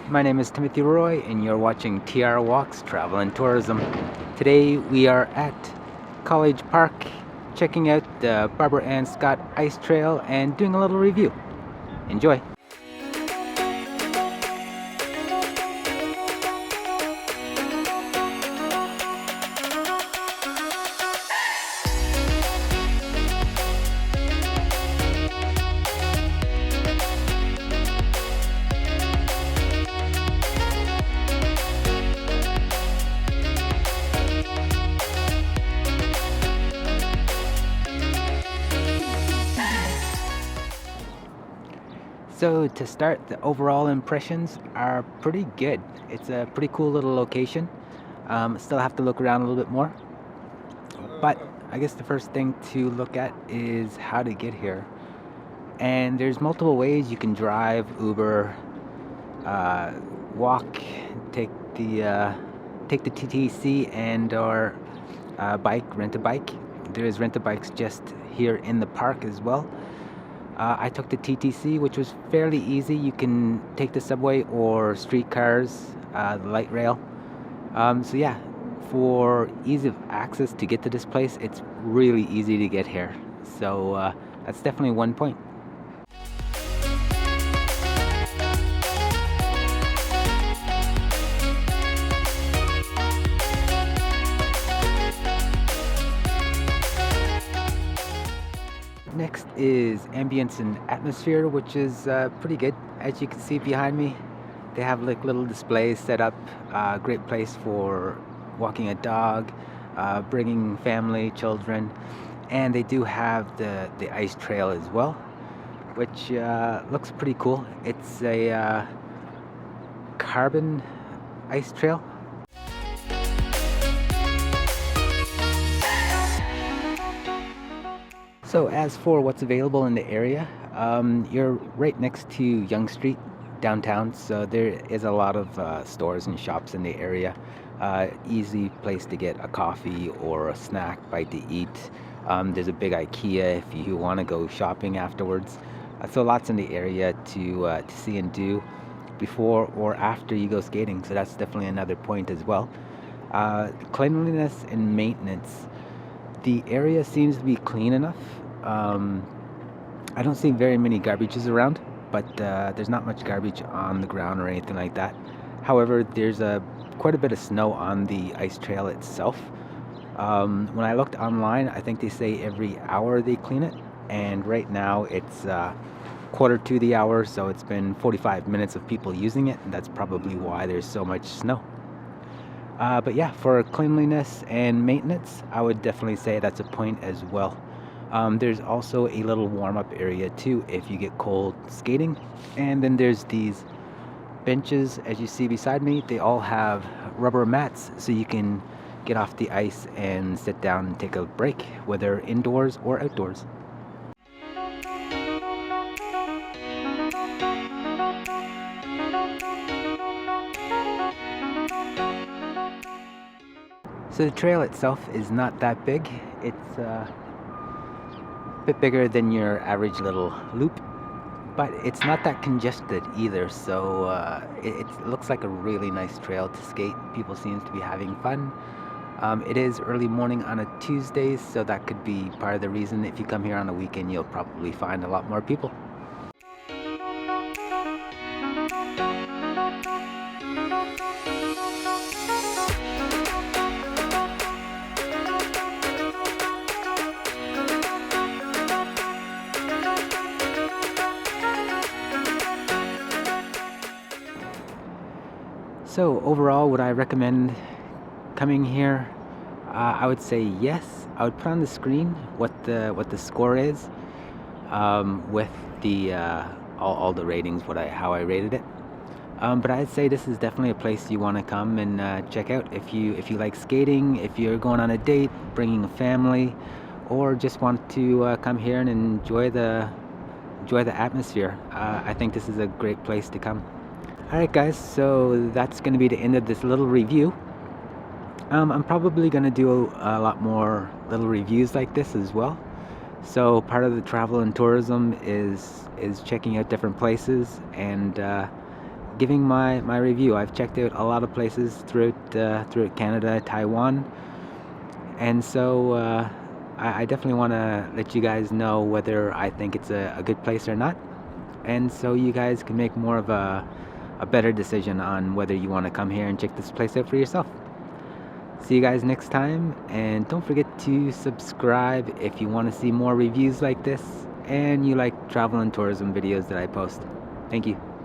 My name is Timothy Roy and you're watching TR Walks Travel and Tourism. Today we are at College Park checking out the Barbara Ann Scott Ice Trail and doing a little review. Enjoy! So to start, the overall impressions are pretty good. It's a pretty cool little location. Still have to look around a little bit more. But I guess the first thing to look at is how to get here. And there's multiple ways you can drive, Uber, walk, take the TTC and or rent a bike. There's rent-a-bikes just here in the park as well. I took the TTC, which was fairly easy. You can take the subway or streetcars, the light rail. So yeah, for ease of access to get to this place, it's really easy to get here. So that's definitely one point. Next is ambience and atmosphere, which is pretty good. As you can see behind me, they have like little displays set up. Great place for walking a dog, bringing family, children, and they do have the ice trail as well, which looks pretty cool. It's a carbon ice trail. So as for what's available in the area, you're right next to Yonge Street downtown, so there is a lot of stores and shops in the area. Easy place to get a coffee or a snack, bite to eat. There's a big IKEA if you want to go shopping afterwards. So lots in the area to see and do before or after you go skating, so that's definitely another point as well. Cleanliness and maintenance. The area seems to be clean enough. I don't see very many garbages around, but there's not much garbage on the ground or anything like that. However, there's quite a bit of snow on the ice trail itself. When I looked online, I think they say every hour they clean it, and right now it's quarter to the hour, so it's been 45 minutes of people using it, and that's probably why there's so much snow. But yeah, for cleanliness and maintenance, I would definitely say that's a point as well. There's also a little warm-up area too if you get cold skating. And then there's these benches, as you see beside me. They all have rubber mats, so you can get off the ice and sit down and take a break, whether indoors or outdoors. So the trail itself is not that big. It's a bit bigger than your average little loop, but it's not that congested either. So it looks like a really nice trail to skate. People seem to be having fun. It is early morning on a Tuesday, so that could be part of the reason. If you come here on a weekend, you'll probably find a lot more people. So overall, would I recommend coming here? I would say yes. I would put on the screen what the score is with the all the ratings, how I rated it. But I'd say this is definitely a place you want to come and check out if you like skating, if you're going on a date, bringing a family, or just want to come here and enjoy the atmosphere. I think this is a great place to come. Alright guys, so that's going to be the end of this little review. I'm probably going to do a lot more little reviews like this as well. So part of the travel and tourism is checking out different places and giving my review. I've checked out a lot of places throughout Canada, Taiwan, and so I definitely want to let you guys know whether I think it's a good place or not, and so you guys can make more of a better decision on whether you want to come here and check this place out for yourself. See you guys next time, and don't forget to subscribe if you want to see more reviews like this and you like travel and tourism videos that I post. Thank you.